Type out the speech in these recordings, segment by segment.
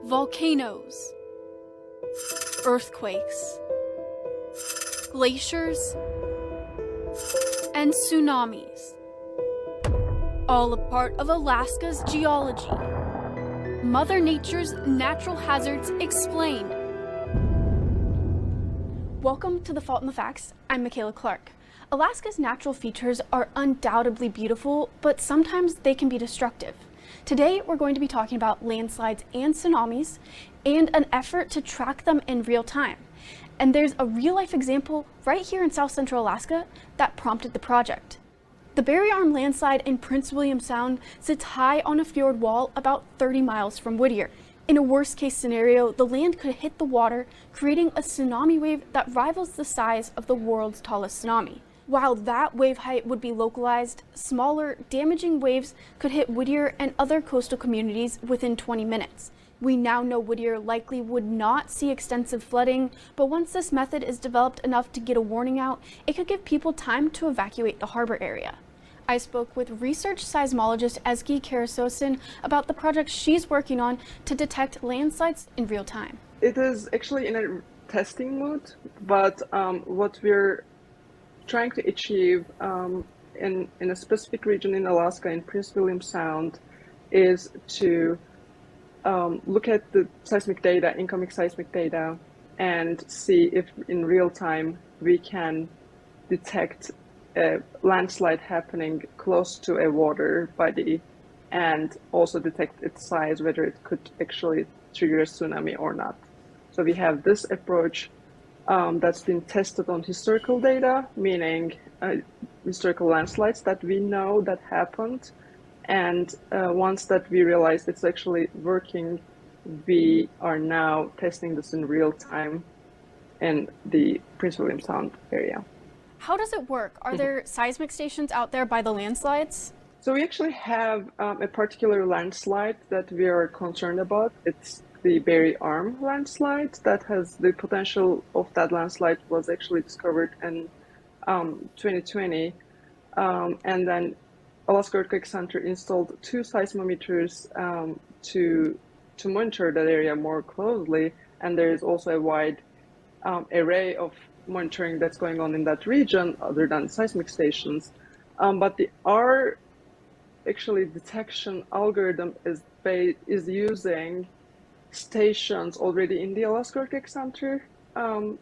volcanoes, earthquakes, glaciers, and tsunamis. All a part of Alaska's geology. Mother Nature's natural hazards explained. Welcome to The Fault in the Facts. I'm Michaela Clark. Alaska's natural features are undoubtedly beautiful, but sometimes they can be destructive. Today, we're going to be talking about landslides and tsunamis and an effort to track them in real time. And there's a real-life example right here in South Central Alaska that prompted the project. The Barrier Arm landslide in Prince William Sound sits high on a fjord wall about 30 miles from Whittier. In a worst-case scenario, the land could hit the water, creating a tsunami wave that rivals the size of the world's tallest tsunami. While that wave height would be localized, smaller, damaging waves could hit Whittier and other coastal communities within 20 minutes. We now know Whittier likely would not see extensive flooding, but once this method is developed enough to get a warning out, it could give people time to evacuate the harbor area. I spoke with research seismologist Ezgi Karasosin about the project she's working on to detect landslides in real time. It is actually in a testing mode, but what we're trying to achieve in a specific region in Alaska, in Prince William Sound, is to look at the seismic data, incoming seismic data, and see if in real time we can detect a landslide happening close to a water body and also detect its size, whether it could actually trigger a tsunami or not. So we have this approach that's been tested on historical data, meaning historical landslides that we know that happened. And once that we realize it's actually working, we are now testing this in real time in the Prince William Sound area. How does it work? Are there seismic stations out there by the landslides? So we actually have a particular landslide that we are concerned about. It's the Barrier Arm landslide that has the potential of that landslide was actually discovered in 2020. And then Alaska Earthquake Center installed 2 seismometers to monitor that area more closely. And there is also a wide array of monitoring that's going on in that region other than seismic stations. But our actually detection algorithm is using stations already in the Alaska Earthquake Center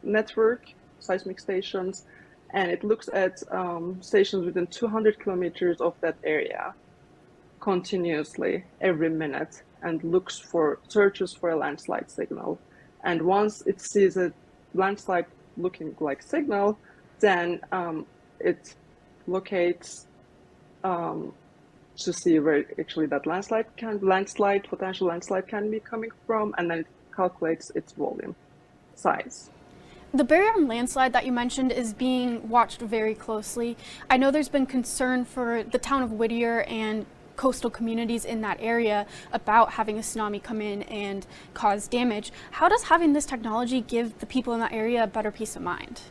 network, seismic stations, and it looks at stations within 200 kilometers of that area continuously every minute and searches for a landslide signal. And once it sees a landslide looking like signal, then it locates to see where actually that potential landslide can be coming from, and then it calculates its volume size. The Barrier Arm landslide that you mentioned is being watched very closely. I know there's been concern for the town of Whittier and coastal communities in that area about having a tsunami come in and cause damage. How does having this technology give the people in that area a better peace of mind?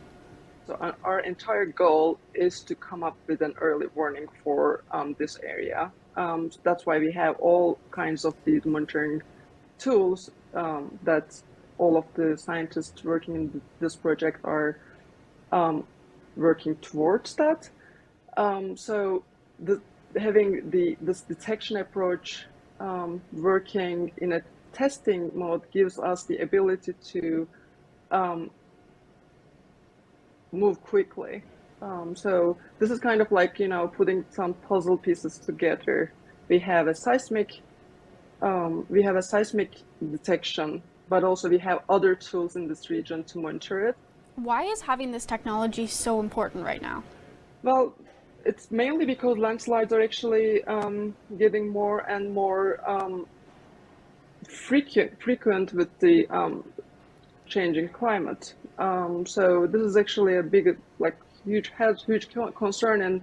So our entire goal is to come up with an early warning for this area. So that's why we have all kinds of these monitoring tools that all of the scientists working in this project are working towards that. So having this detection approach working in a testing mode gives us the ability to move quickly. So this is kind of like, putting some puzzle pieces together. We have a seismic detection, but also we have other tools in this region to monitor it. Why is having this technology so important right now? Well, it's mainly because landslides are actually getting more and more frequent with the changing climate. So this is actually a big, huge concern in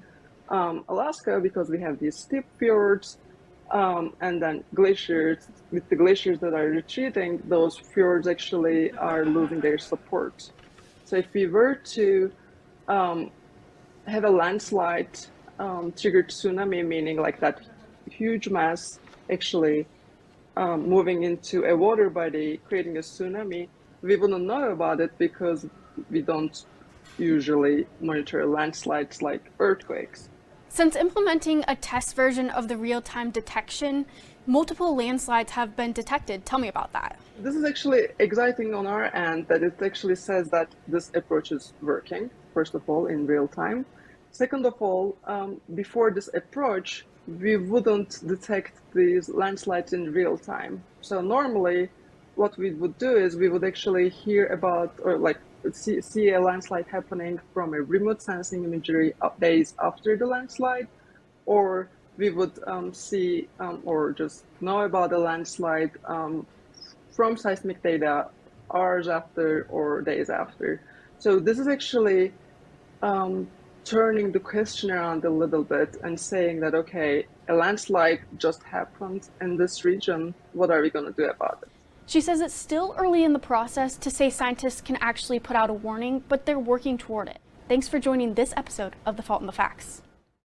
Alaska because we have these steep fjords and then glaciers. With the glaciers that are retreating, those fjords actually are losing their support. So if we were to have a landslide triggered tsunami, meaning like that huge mass actually moving into a water body, creating a tsunami, we wouldn't know about it because we don't usually monitor landslides like earthquakes. Since implementing a test version of the real-time detection, multiple landslides have been detected. Tell me about that. This is actually exciting on our end that it actually says that this approach is working, first of all, in real time. Second of all, before this approach, we wouldn't detect these landslides in real time. So normally, what we would do is we would actually hear about or like see a landslide happening from a remote sensing imagery days after the landslide, or we would see or just know about a landslide from seismic data hours after or days after. So this is actually turning the question around a little bit and saying that, okay, a landslide just happened in this region. What are we going to do about it? She says it's still early in the process to say scientists can actually put out a warning, but they're working toward it. Thanks for joining this episode of The Fault in the Facts.